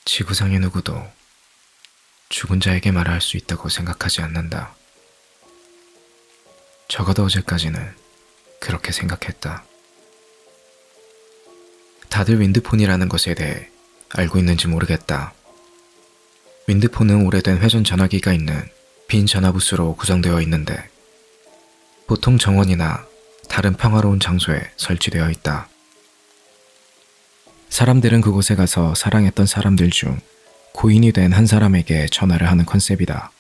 지구상의 누구도 죽은 자에게 말할 수 있다고 생각하지 않는다. 적어도 어제까지는 그렇게 생각했다. 다들 윈드폰이라는 것에 대해 알고 있는지 모르겠다. 윈드폰은 오래된 회전 전화기가 있는 빈 전화부스로 구성되어 있는데 보통 정원이나 다른 평화로운 장소에 설치되어 있다. 사람들은 그곳에 가서 사랑했던 사람들 중 고인이 된 한 사람에게 전화를 하는 컨셉이다.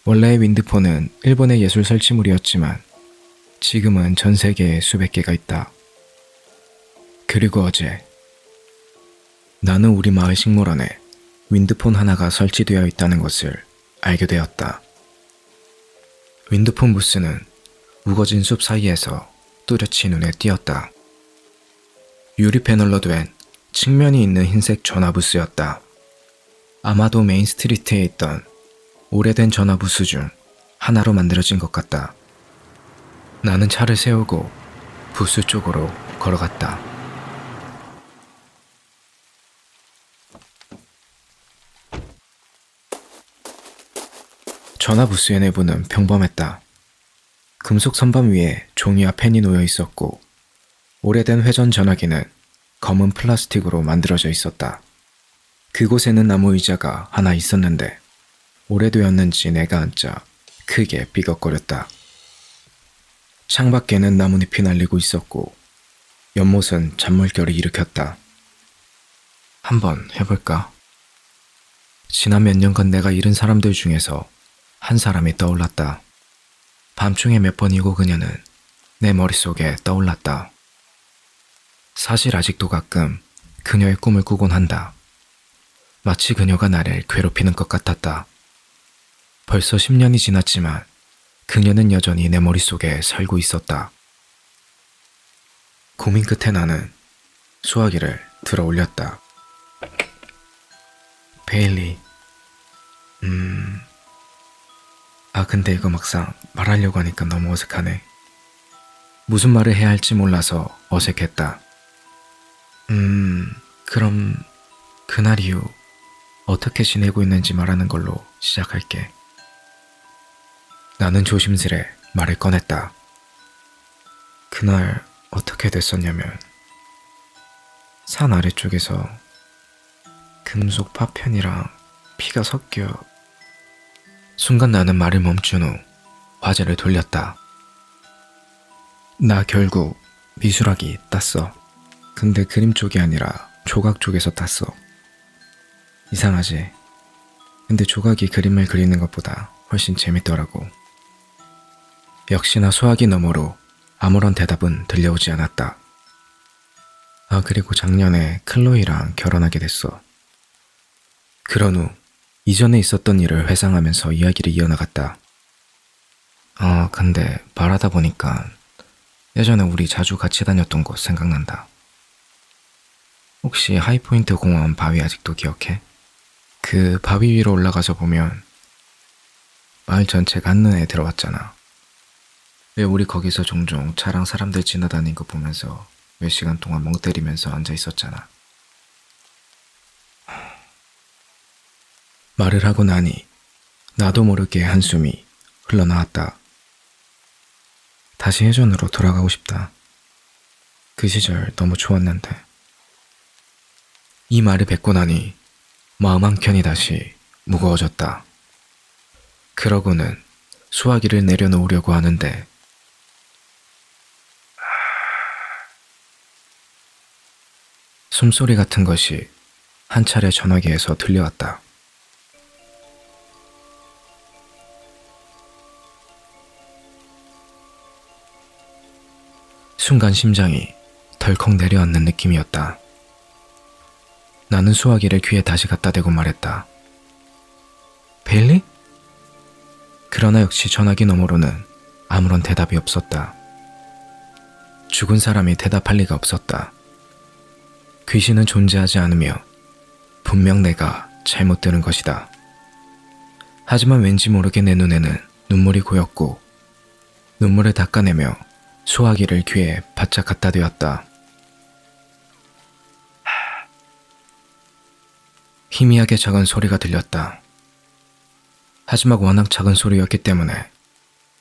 원래의 윈드폰은 일본의 예술 설치물이었지만 지금은 전 세계에 수백 개가 있다. 그리고 어제 나는 우리 마을 식물원에 윈드폰 하나가 설치되어 있다는 것을 알게 되었다. 윈드폰 부스는 우거진 숲 사이에서 뚜렷이 눈에 띄었다. 유리 패널로 된 측면이 있는 흰색 전화 부스였다. 아마도 메인 스트리트에 있던 오래된 전화 부스 중 하나로 만들어진 것 같다. 나는 차를 세우고 부스 쪽으로 걸어갔다. 전화 부스의 내부는 평범했다. 금속 선반 위에 종이와 펜이 놓여 있었고 오래된 회전 전화기는 검은 플라스틱으로 만들어져 있었다. 그곳에는 나무 의자가 하나 있었는데 오래되었는지 내가 앉자 크게 삐걱거렸다. 창밖에는 나뭇잎이 날리고 있었고 연못은 잔물결을 일으켰다. 한번 해볼까? 지난 몇 년간 내가 잃은 사람들 중에서 한 사람이 떠올랐다. 밤중에 몇 번이고 그녀는 내 머릿속에 떠올랐다. 사실 아직도 가끔 그녀의 꿈을 꾸곤 한다. 마치 그녀가 나를 괴롭히는 것 같았다. 벌써 10년이 지났지만 그녀는 여전히 내 머릿속에 살고 있었다. 고민 끝에 나는 수화기를 들어 올렸다. 베일리, 근데 이거 막상 말하려고 하니까 너무 어색하네. 무슨 말을 해야 할지 몰라서 어색했다. 그럼 그날 이후 어떻게 지내고 있는지 말하는 걸로 시작할게. 나는 조심스레 말을 꺼냈다. 그날 어떻게 됐었냐면 산 아래쪽에서 금속 파편이랑 피가 섞여. 순간 나는 말을 멈춘 후 화제를 돌렸다. 나 결국 미술학이 땄어. 근데 그림 쪽이 아니라 조각 쪽에서 땄어. 이상하지? 근데 조각이 그림을 그리는 것보다 훨씬 재밌더라고. 역시나 수학이 너머로 아무런 대답은 들려오지 않았다. 그리고 작년에 클로이랑 결혼하게 됐어. 그런 후 이전에 있었던 일을 회상하면서 이야기를 이어나갔다. 근데 말하다 보니까 예전에 우리 자주 같이 다녔던 곳 생각난다. 혹시 하이포인트 공원 바위 아직도 기억해? 그 바위 위로 올라가서 보면 마을 전체가 한눈에 들어왔잖아. 왜 우리 거기서 종종 차랑 사람들 지나다니는 거 보면서 몇 시간 동안 멍 때리면서 앉아 있었잖아. 말을 하고 나니 나도 모르게 한숨이 흘러나왔다. 다시 예전으로 돌아가고 싶다. 그 시절 너무 좋았는데. 이 말을 뱉고 나니 마음 한켠이 다시 무거워졌다. 그러고는 수화기를 내려놓으려고 하는데 숨소리 같은 것이 한 차례 전화기에서 들려왔다. 순간 심장이 덜컥 내려앉는 느낌이었다. 나는 수화기를 귀에 다시 갖다 대고 말했다. 베일리? 그러나 역시 전화기 너머로는 아무런 대답이 없었다. 죽은 사람이 대답할 리가 없었다. 귀신은 존재하지 않으며 분명 내가 잘못 들은 것이다. 하지만 왠지 모르게 내 눈에는 눈물이 고였고 눈물을 닦아내며 수화기를 귀에 바짝 갖다 대었다. 희미하게 작은 소리가 들렸다. 하지만 워낙 작은 소리였기 때문에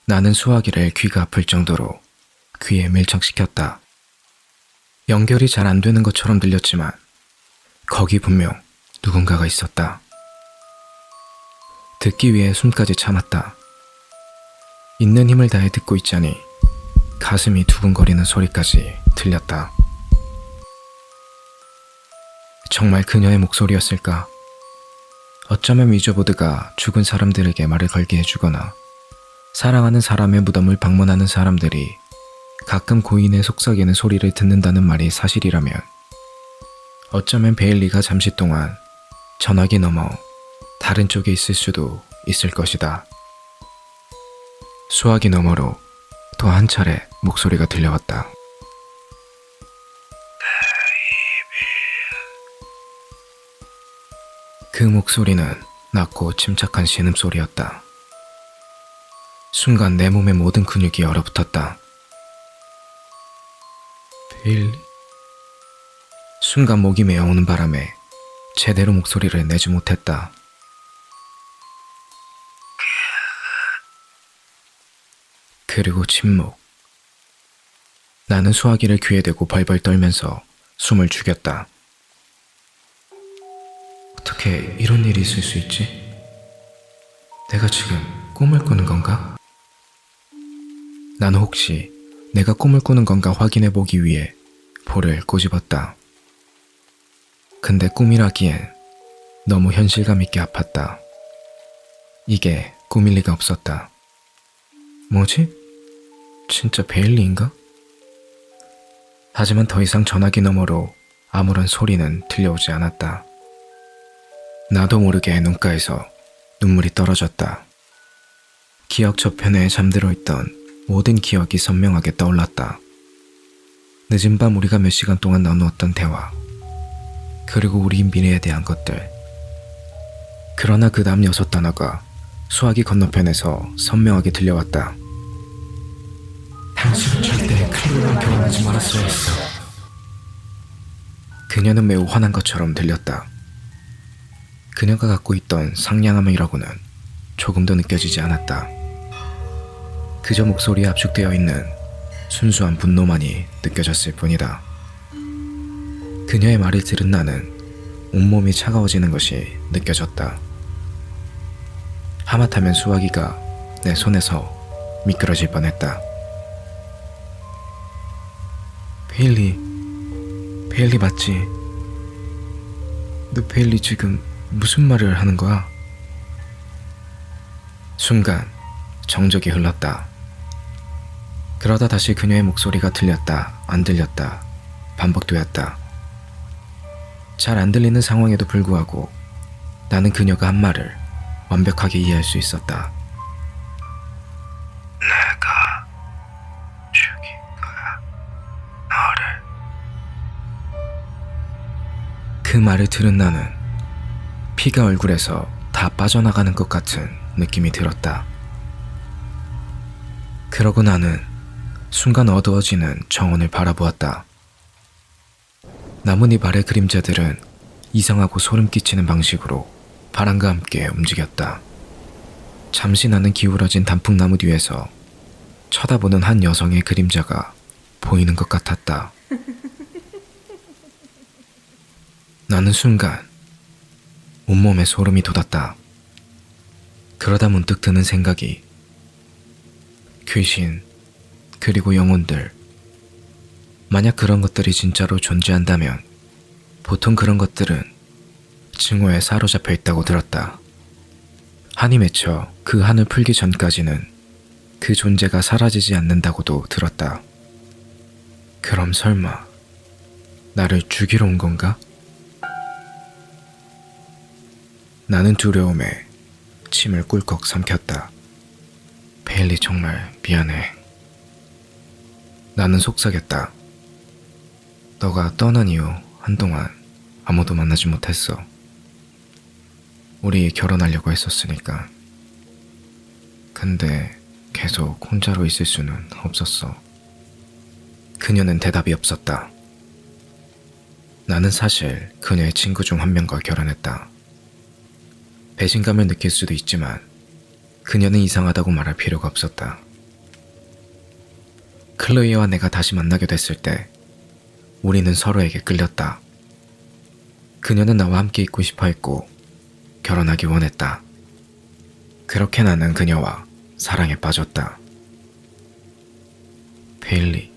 나는 수화기를 귀가 아플 정도로 귀에 밀착시켰다. 연결이 잘 안 되는 것처럼 들렸지만 거기 분명 누군가가 있었다. 듣기 위해 숨까지 참았다. 있는 힘을 다해 듣고 있자니 가슴이 두근거리는 소리까지 들렸다. 정말 그녀의 목소리였을까? 어쩌면 위저보드가 죽은 사람들에게 말을 걸게 해주거나 사랑하는 사람의 무덤을 방문하는 사람들이 가끔 고인의 속삭이는 소리를 듣는다는 말이 사실이라면 어쩌면 베일리가 잠시 동안 전화기 너머 다른 쪽에 있을 수도 있을 것이다. 수화기 너머로 또 한 차례 목소리가 들려왔다. 그 목소리는 낮고 침착한 신음소리였다. 순간 내 몸의 모든 근육이 얼어붙었다. 베일리? 순간 목이 메어오는 바람에 제대로 목소리를 내지 못했다. 그리고 침묵. 나는 수화기를 귀에 대고 벌벌 떨면서 숨을 죽였다. 어떻게 이런 일이 있을 수 있지? 내가 지금 꿈을 꾸는 건가? 나는 혹시 내가 꿈을 꾸는 건가 확인해 보기 위해 볼을 꼬집었다. 근데 꿈이라기엔 너무 현실감 있게 아팠다. 이게 꿈일 리가 없었다. 뭐지? 진짜 베일리인가? 하지만 더 이상 전화기 너머로 아무런 소리는 들려오지 않았다. 나도 모르게 눈가에서 눈물이 떨어졌다. 기억 저편에 잠들어 있던 모든 기억이 선명하게 떠올랐다. 늦은 밤 우리가 몇 시간 동안 나누었던 대화, 그리고 우리 미래에 대한 것들. 그러나 그 다음 6단어가 수화기 건너편에서 선명하게 들려왔다. 당신은 절대 클로랑 결혼하지 말았어야 했어. 그녀는 매우 화난 것처럼 들렸다. 그녀가 갖고 있던 상냥함이라고는 조금도 느껴지지 않았다. 그저 목소리에 압축되어 있는 순수한 분노만이 느껴졌을 뿐이다. 그녀의 말을 들은 나는 온몸이 차가워지는 것이 느껴졌다. 하마터면 수화기가 내 손에서 미끄러질 뻔했다. 베일리 맞지? 너 베일리 지금 무슨 말을 하는 거야? 순간 정적이 흘렀다. 그러다 다시 그녀의 목소리가 들렸다, 안 들렸다, 반복되었다. 잘 안 들리는 상황에도 불구하고 나는 그녀가 한 말을 완벽하게 이해할 수 있었다. 내가 죽인 거야, 너를. 그 말을 들은 나는 피가 얼굴에서 다 빠져나가는 것 같은 느낌이 들었다. 그러고 나는 순간 어두워지는 정원을 바라보았다. 나뭇잎 아래 그림자들은 이상하고 소름 끼치는 방식으로 바람과 함께 움직였다. 잠시 나는 기울어진 단풍나무 뒤에서 쳐다보는 한 여성의 그림자가 보이는 것 같았다. 나는 순간 온몸에 소름이 돋았다. 그러다 문득 드는 생각이 귀신, 그리고 영혼들. 만약 그런 것들이 진짜로 존재한다면 보통 그런 것들은 증오에 사로잡혀 있다고 들었다. 한이 맺혀 그 한을 풀기 전까지는 그 존재가 사라지지 않는다고도 들었다. 그럼 설마 나를 죽이러 온 건가? 나는 두려움에 침을 꿀꺽 삼켰다. 베일리 정말 미안해. 나는 속삭였다. 너가 떠난 이후 한동안 아무도 만나지 못했어. 우리 결혼하려고 했었으니까. 근데 계속 혼자로 있을 수는 없었어. 그녀는 대답이 없었다. 나는 사실 그녀의 친구 중 한 명과 결혼했다. 배신감을 느낄 수도 있지만 그녀는 이상하다고 말할 필요가 없었다. 클로이와 내가 다시 만나게 됐을 때 우리는 서로에게 끌렸다. 그녀는 나와 함께 있고 싶어 했고 결혼하기 원했다. 그렇게 나는 그녀와 사랑에 빠졌다. 베일리.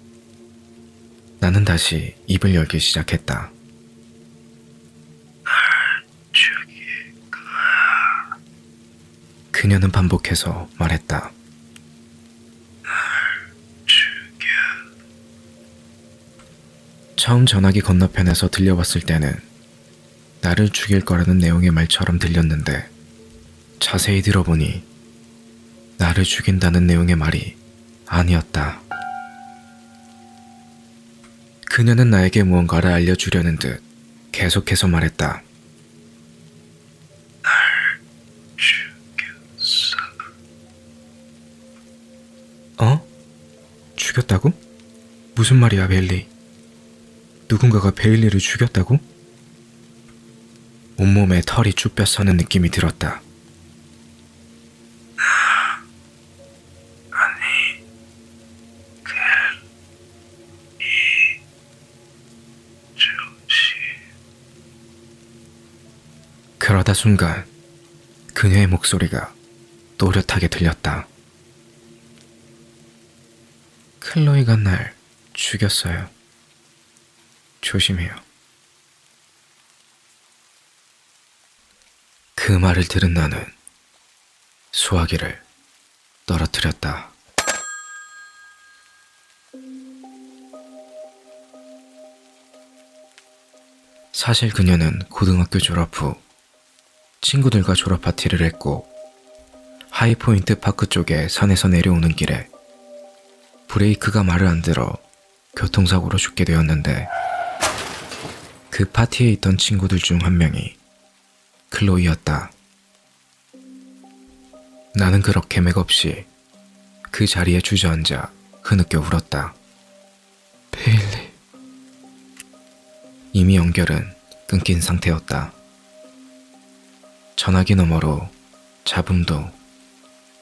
나는 다시 입을 열기 시작했다. 그녀는 반복해서 말했다. 처음 전화기 건너편에서 들려왔을 때는 나를 죽일 거라는 내용의 말처럼 들렸는데 자세히 들어보니 나를 죽인다는 내용의 말이 아니었다. 그녀는 나에게 무언가를 알려주려는 듯 계속해서 말했다. 어? 죽였다고? 무슨 말이야, 베일리? 누군가가 베일리를 죽였다고? 온몸에 털이 쭉 뼈서는 느낌이 들었다. 그러다 순간 그녀의 목소리가 또렷하게 들렸다. 클로이가 날 죽였어요. 조심해요. 그 말을 들은 나는 수화기를 떨어뜨렸다. 사실 그녀는 고등학교 졸업 후 친구들과 졸업 파티를 했고 하이포인트 파크 쪽에 산에서 내려오는 길에 브레이크가 말을 안 들어 교통사고로 죽게 되었는데 그 파티에 있던 친구들 중 한 명이 클로이였다. 나는 그렇게 맥없이 그 자리에 주저앉아 흐느껴 울었다. 베일리. 이미 연결은 끊긴 상태였다. 전화기 너머로 잡음도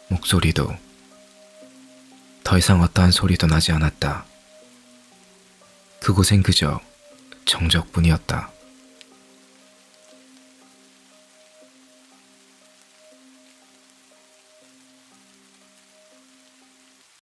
목소리도 더 이상 어떠한 소리도 나지 않았다. 그곳엔 그저 정적뿐이었다.